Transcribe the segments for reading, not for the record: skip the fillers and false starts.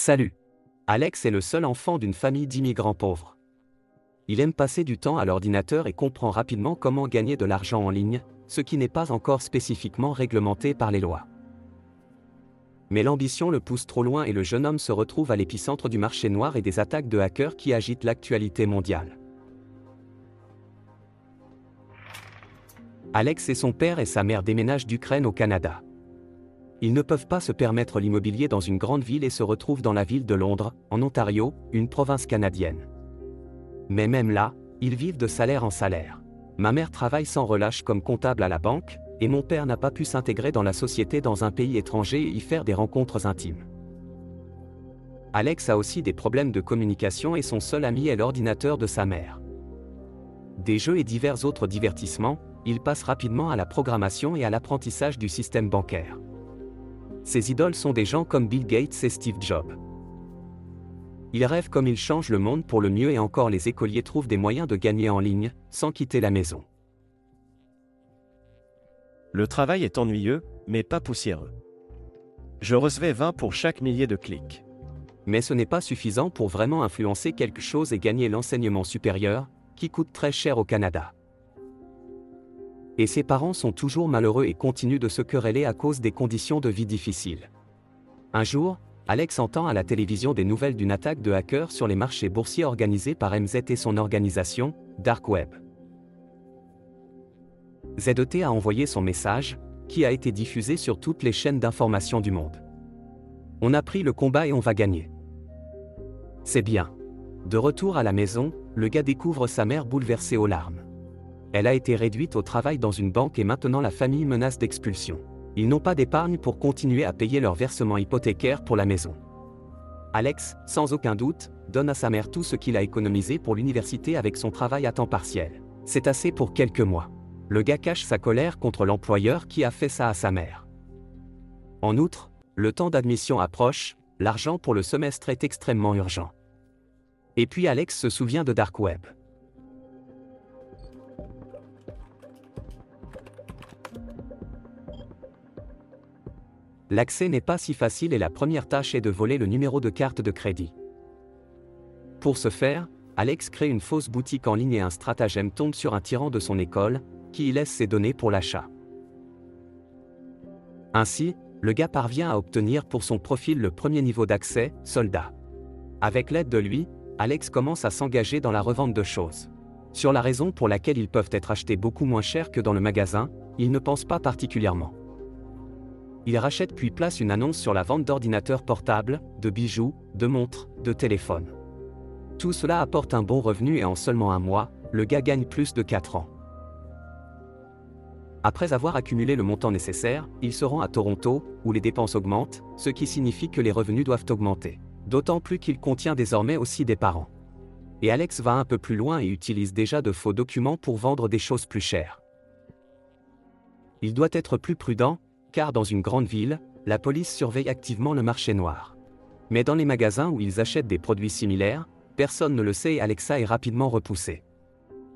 Salut. Alex est le seul enfant d'une famille d'immigrants pauvres. Il aime passer du temps à l'ordinateur et comprend rapidement comment gagner de l'argent en ligne, ce qui n'est pas encore spécifiquement réglementé par les lois. Mais l'ambition le pousse trop loin et le jeune homme se retrouve à l'épicentre du marché noir et des attaques de hackers qui agitent l'actualité mondiale. Alex et son père et sa mère déménagent d'Ukraine au Canada. Ils ne peuvent pas se permettre l'immobilier dans une grande ville et se retrouvent dans la ville de Londres, en Ontario, une province canadienne. Mais même là, ils vivent de salaire en salaire. Ma mère travaille sans relâche comme comptable à la banque, et mon père n'a pas pu s'intégrer dans la société dans un pays étranger et y faire des rencontres intimes. Alex a aussi des problèmes de communication et son seul ami est l'ordinateur de sa mère. Des jeux et divers autres divertissements, il passe rapidement à la programmation et à l'apprentissage du système bancaire. Ses idoles sont des gens comme Bill Gates et Steve Jobs. Il rêve comme il change le monde pour le mieux et encore les écoliers trouvent des moyens de gagner en ligne, sans quitter la maison. Le travail est ennuyeux, mais pas poussiéreux. Je recevais 20 pour chaque millier de clics. Mais ce n'est pas suffisant pour vraiment influencer quelque chose et gagner l'enseignement supérieur, qui coûte très cher au Canada. Et ses parents sont toujours malheureux et continuent de se quereller à cause des conditions de vie difficiles. Un jour, Alex entend à la télévision des nouvelles d'une attaque de hackers sur les marchés boursiers organisée par MZ et son organisation, Dark Web. ZET a envoyé son message, qui a été diffusé sur toutes les chaînes d'information du monde. On a pris le combat et on va gagner. C'est bien. De retour à la maison, le gars découvre sa mère bouleversée aux larmes. Elle a été réduite au travail dans une banque et maintenant la famille menace d'expulsion. Ils n'ont pas d'épargne pour continuer à payer leur versement hypothécaire pour la maison. Alex, sans aucun doute, donne à sa mère tout ce qu'il a économisé pour l'université avec son travail à temps partiel. C'est assez pour quelques mois. Le gars cache sa colère contre l'employeur qui a fait ça à sa mère. En outre, le temps d'admission approche, l'argent pour le semestre est extrêmement urgent. Et puis Alex se souvient de Dark Web. L'accès n'est pas si facile et la première tâche est de voler le numéro de carte de crédit. Pour ce faire, Alex crée une fausse boutique en ligne et un stratagème tombe sur un tyran de son école, qui y laisse ses données pour l'achat. Ainsi, le gars parvient à obtenir pour son profil le premier niveau d'accès, soldat. Avec l'aide de lui, Alex commence à s'engager dans la revente de choses. Sur la raison pour laquelle ils peuvent être achetés beaucoup moins cher que dans le magasin, il ne pense pas particulièrement. Il rachète puis place une annonce sur la vente d'ordinateurs portables, de bijoux, de montres, de téléphones. Tout cela apporte un bon revenu et en seulement un mois, le gars gagne plus de 4 ans. Après avoir accumulé le montant nécessaire, il se rend à Toronto, où les dépenses augmentent, ce qui signifie que les revenus doivent augmenter. D'autant plus qu'il contient désormais aussi des parents. Et Alex va un peu plus loin et utilise déjà de faux documents pour vendre des choses plus chères. Il doit être plus prudent, car dans une grande ville, la police surveille activement le marché noir. Mais dans les magasins où ils achètent des produits similaires, personne ne le sait et Alexa est rapidement repoussé.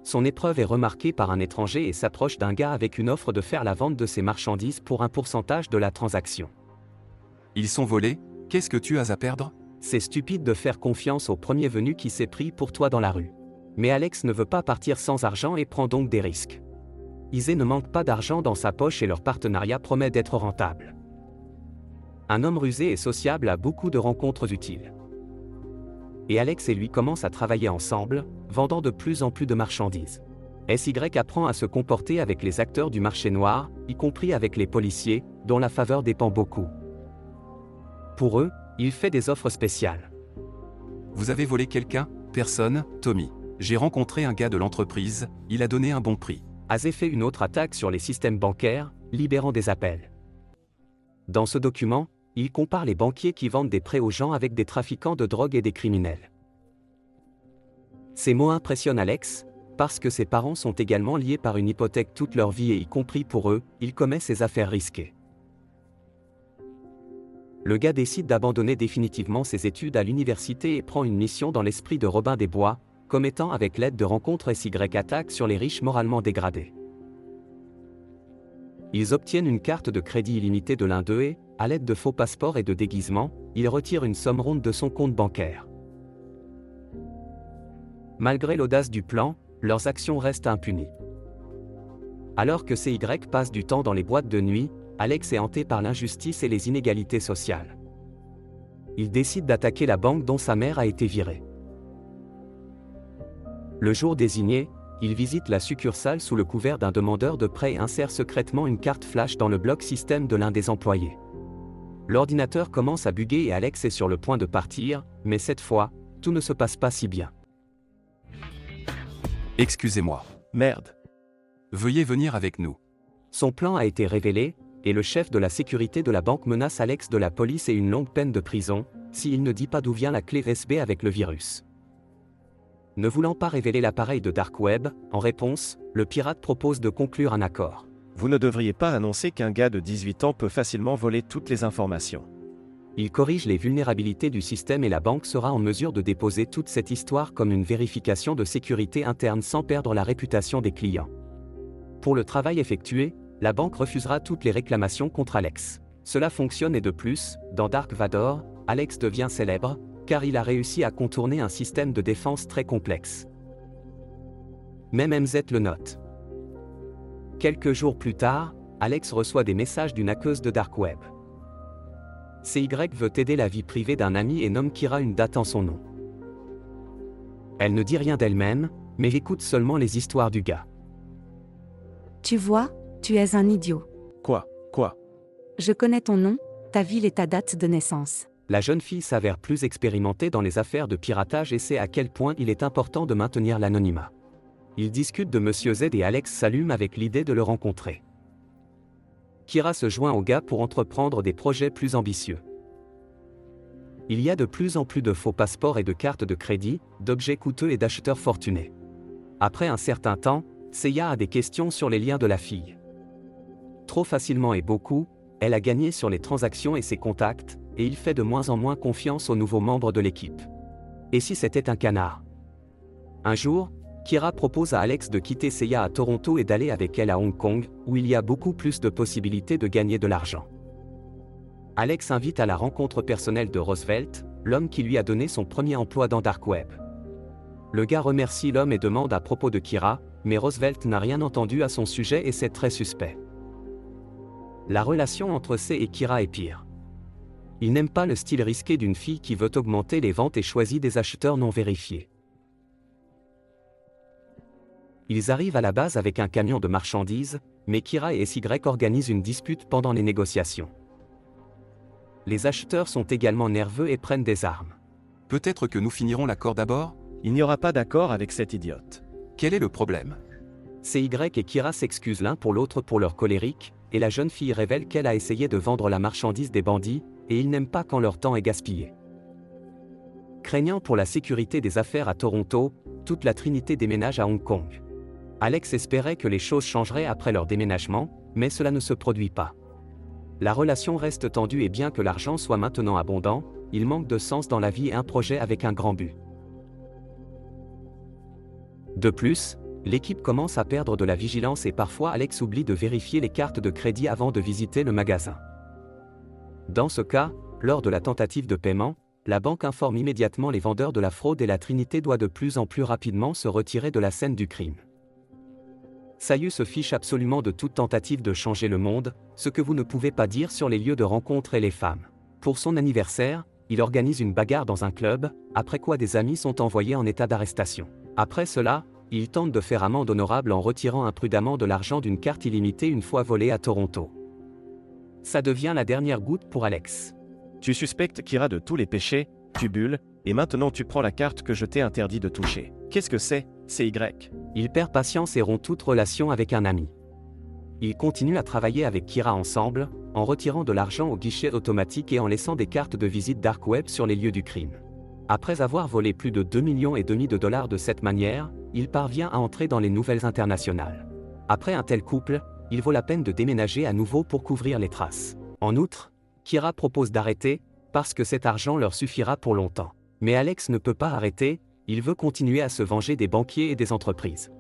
Son épreuve est remarquée par un étranger et s'approche d'un gars avec une offre de faire la vente de ses marchandises pour un pourcentage de la transaction. Ils sont volés, qu'est-ce que tu as à perdre? C'est stupide de faire confiance au premier venu qui s'est pris pour toi dans la rue. Mais Alex ne veut pas partir sans argent et prend donc des risques. Isé ne manque pas d'argent dans sa poche et leur partenariat promet d'être rentable. Un homme rusé et sociable a beaucoup de rencontres utiles. Et Alex et lui commencent à travailler ensemble, vendant de plus en plus de marchandises. SY apprend à se comporter avec les acteurs du marché noir, y compris avec les policiers, dont la faveur dépend beaucoup. Pour eux, il fait des offres spéciales. Vous avez volé quelqu'un? Personne, Tommy. J'ai rencontré un gars de l'entreprise, il a donné un bon prix. Azé fait une autre attaque sur les systèmes bancaires, libérant des appels. Dans ce document, il compare les banquiers qui vendent des prêts aux gens avec des trafiquants de drogue et des criminels. Ces mots impressionnent Alex, parce que ses parents sont également liés par une hypothèque toute leur vie et y compris pour eux, il commet ces affaires risquées. Le gars décide d'abandonner définitivement ses études à l'université et prend une mission dans l'esprit de Robin des Bois, commettant avec l'aide de rencontres SY attaques sur les riches moralement dégradés. Ils obtiennent une carte de crédit illimitée de l'un d'eux et, à l'aide de faux passeports et de déguisements, il retire une somme ronde de son compte bancaire. Malgré l'audace du plan, leurs actions restent impunies. Alors que CY passe du temps dans les boîtes de nuit, Alex est hanté par l'injustice et les inégalités sociales. Il décide d'attaquer la banque dont sa mère a été virée. Le jour désigné, il visite la succursale sous le couvert d'un demandeur de prêt et insère secrètement une carte flash dans le bloc système de l'un des employés. L'ordinateur commence à bugger et Alex est sur le point de partir, mais cette fois, tout ne se passe pas si bien. Excusez-moi. Merde. Veuillez venir avec nous. Son plan a été révélé, et le chef de la sécurité de la banque menace Alex de la police et une longue peine de prison, s'il ne dit pas d'où vient la clé USB avec le virus. Ne voulant pas révéler l'appareil de Dark Web, en réponse, le pirate propose de conclure un accord. Vous ne devriez pas annoncer qu'un gars de 18 ans peut facilement voler toutes les informations. Il corrige les vulnérabilités du système et la banque sera en mesure de déposer toute cette histoire comme une vérification de sécurité interne sans perdre la réputation des clients. Pour le travail effectué, la banque refusera toutes les réclamations contre Alex. Cela fonctionne et de plus, dans Dark Vador, Alex devient célèbre, car il a réussi à contourner un système de défense très complexe. Même MZ le note. Quelques jours plus tard, Alex reçoit des messages d'une hackeuse de Dark Web. CY veut aider la vie privée d'un ami et nomme Kira une date en son nom. Elle ne dit rien d'elle-même, mais écoute seulement les histoires du gars. Tu vois, tu es un idiot. Quoi? Je connais ton nom, ta ville et ta date de naissance. La jeune fille s'avère plus expérimentée dans les affaires de piratage et sait à quel point il est important de maintenir l'anonymat. Ils discutent de Monsieur Z et Alex s'allume avec l'idée de le rencontrer. Kira se joint au gars pour entreprendre des projets plus ambitieux. Il y a de plus en plus de faux passeports et de cartes de crédit, d'objets coûteux et d'acheteurs fortunés. Après un certain temps, Seiya a des questions sur les liens de la fille. Trop facilement et beaucoup, elle a gagné sur les transactions et ses contacts, et il fait de moins en moins confiance aux nouveaux membres de l'équipe. Et si c'était un canard? Un jour, Kira propose à Alex de quitter Seiya à Toronto et d'aller avec elle à Hong Kong, où il y a beaucoup plus de possibilités de gagner de l'argent. Alex invite à la rencontre personnelle de Roosevelt, l'homme qui lui a donné son premier emploi dans Dark Web. Le gars remercie l'homme et demande à propos de Kira, mais Roosevelt n'a rien entendu à son sujet et c'est très suspect. La relation entre C et Kira est pire. Il n'aime pas le style risqué d'une fille qui veut augmenter les ventes et choisit des acheteurs non vérifiés. Ils arrivent à la base avec un camion de marchandises, mais Kira et SY organisent une dispute pendant les négociations. Les acheteurs sont également nerveux et prennent des armes. Peut-être que nous finirons l'accord d'abord? Il n'y aura pas d'accord avec cet idiote. Quel est le problème? CY et Kira s'excusent l'un pour l'autre pour leur colérique, et la jeune fille révèle qu'elle a essayé de vendre la marchandise des bandits, et ils n'aiment pas quand leur temps est gaspillé. Craignant pour la sécurité des affaires à Toronto, toute la Trinité déménage à Hong Kong. Alex espérait que les choses changeraient après leur déménagement, mais cela ne se produit pas. La relation reste tendue et bien que l'argent soit maintenant abondant, il manque de sens dans la vie et un projet avec un grand but. De plus, l'équipe commence à perdre de la vigilance et parfois Alex oublie de vérifier les cartes de crédit avant de visiter le magasin. Dans ce cas, lors de la tentative de paiement, la banque informe immédiatement les vendeurs de la fraude et la Trinité doit de plus en plus rapidement se retirer de la scène du crime. Sayu se fiche absolument de toute tentative de changer le monde, ce que vous ne pouvez pas dire sur les lieux de rencontre et les femmes. Pour son anniversaire, il organise une bagarre dans un club, après quoi des amis sont envoyés en état d'arrestation. Après cela, il tente de faire amende honorable en retirant imprudemment de l'argent d'une carte illimitée une fois volée à Toronto. Ça devient la dernière goutte pour Alex. Tu suspectes Kira de tous les péchés, tu bulles, et maintenant tu prends la carte que je t'ai interdit de toucher. Qu'est-ce que c'est, CY? Il perd patience et rompt toute relation avec un ami. Il continue à travailler avec Kira ensemble, en retirant de l'argent au guichet automatique et en laissant des cartes de visite Dark Web sur les lieux du crime. Après avoir volé plus de 2,5 millions de dollars de cette manière, il parvient à entrer dans les nouvelles internationales. Après un tel couple, il vaut la peine de déménager à nouveau pour couvrir les traces. En outre, Kira propose d'arrêter, parce que cet argent leur suffira pour longtemps. Mais Alex ne peut pas arrêter, il veut continuer à se venger des banquiers et des entreprises.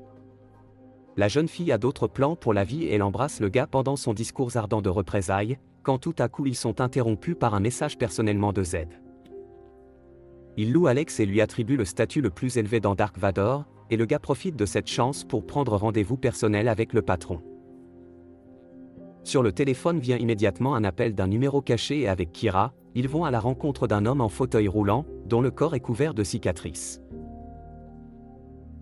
La jeune fille a d'autres plans pour la vie et elle embrasse le gars pendant son discours ardent de représailles, quand tout à coup ils sont interrompus par un message personnellement de Z. Il loue Alex et lui attribue le statut le plus élevé dans Dark Vador, et le gars profite de cette chance pour prendre rendez-vous personnel avec le patron. Sur le téléphone vient immédiatement un appel d'un numéro caché et avec Kira, ils vont à la rencontre d'un homme en fauteuil roulant, dont le corps est couvert de cicatrices.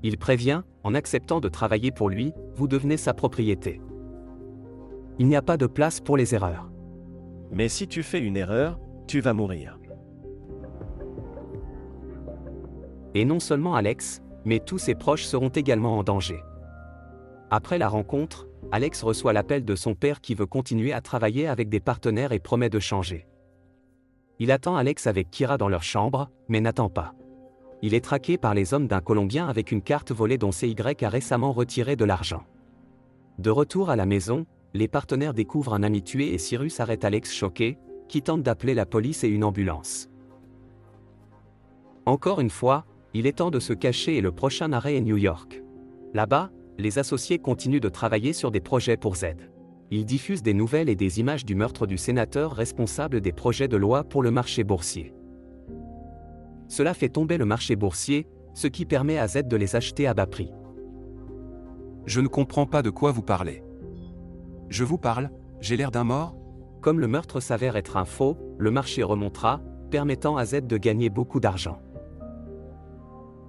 Il prévient, en acceptant de travailler pour lui, vous devenez sa propriété. Il n'y a pas de place pour les erreurs. Mais si tu fais une erreur, tu vas mourir. Et non seulement Alex, mais tous ses proches seront également en danger. Après la rencontre, Alex reçoit l'appel de son père qui veut continuer à travailler avec des partenaires et promet de changer. Il attend Alex avec Kira dans leur chambre, mais n'attend pas. Il est traqué par les hommes d'un Colombien avec une carte volée dont CY a récemment retiré de l'argent. De retour à la maison, les partenaires découvrent un ami tué et Cyrus arrête Alex choqué, qui tente d'appeler la police et une ambulance. Encore une fois, il est temps de se cacher et le prochain arrêt est New York. Là-bas, les associés continuent de travailler sur des projets pour Z. Ils diffusent des nouvelles et des images du meurtre du sénateur responsable des projets de loi pour le marché boursier. Cela fait tomber le marché boursier, ce qui permet à Z de les acheter à bas prix. Je ne comprends pas de quoi vous parlez. Je vous parle, j'ai l'air d'un mort? Comme le meurtre s'avère être un faux, le marché remontera, permettant à Z de gagner beaucoup d'argent.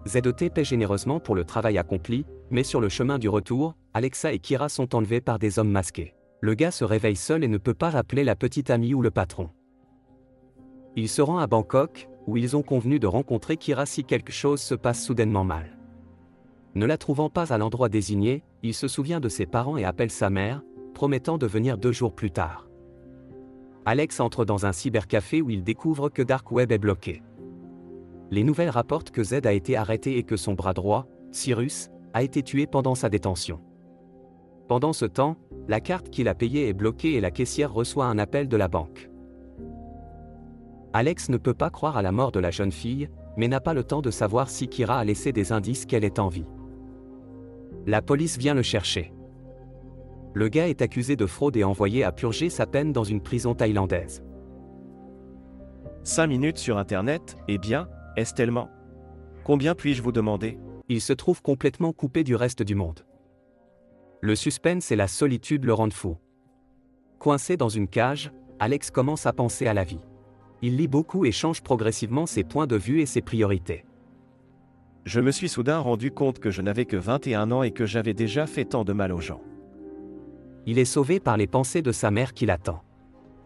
ZET paie généreusement pour le travail accompli, mais sur le chemin du retour, Alexa et Kira sont enlevés par des hommes masqués. Le gars se réveille seul et ne peut pas rappeler la petite amie ou le patron. Il se rend à Bangkok, où ils ont convenu de rencontrer Kira si quelque chose se passe soudainement mal. Ne la trouvant pas à l'endroit désigné, il se souvient de ses parents et appelle sa mère, promettant de venir 2 jours plus tard. Alex entre dans un cybercafé où il découvre que Dark Web est bloqué. Les nouvelles rapportent que Z a été arrêté et que son bras droit, Cyrus, a été tué pendant sa détention. Pendant ce temps, la carte qu'il a payée est bloquée et la caissière reçoit un appel de la banque. Alex ne peut pas croire à la mort de la jeune fille, mais n'a pas le temps de savoir si Kira a laissé des indices qu'elle est en vie. La police vient le chercher. Le gars est accusé de fraude et envoyé à purger sa peine dans une prison thaïlandaise. 5 minutes sur Internet, eh bien, est-ce tellement? Combien puis-je vous demander? Il se trouve complètement coupé du reste du monde. Le suspense et la solitude le rendent fou. Coincé dans une cage, Alex commence à penser à la vie. Il lit beaucoup et change progressivement ses points de vue et ses priorités. Je me suis soudain rendu compte que je n'avais que 21 ans et que j'avais déjà fait tant de mal aux gens. Il est sauvé par les pensées de sa mère qui l'attend.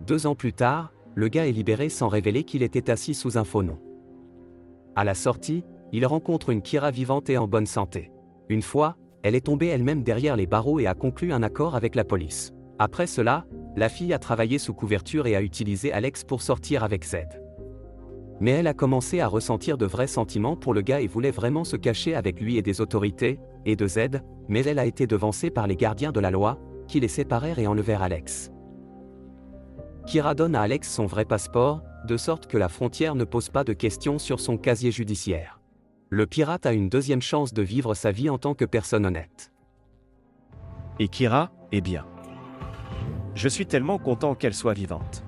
2 ans plus tard, le gars est libéré sans révéler qu'il était assis sous un faux nom. À la sortie, il rencontre une Kira vivante et en bonne santé. Une fois, elle est tombée elle-même derrière les barreaux et a conclu un accord avec la police. Après cela, la fille a travaillé sous couverture et a utilisé Alex pour sortir avec Z. Mais elle a commencé à ressentir de vrais sentiments pour le gars et voulait vraiment se cacher avec lui et des autorités, et de Z, mais elle a été devancée par les gardiens de la loi, qui les séparèrent et enlevèrent Alex. Kira donne à Alex son vrai passeport, de sorte que la frontière ne pose pas de questions sur son casier judiciaire. Le pirate a une deuxième chance de vivre sa vie en tant que personne honnête. Et Kira, eh bien. Je suis tellement content qu'elle soit vivante.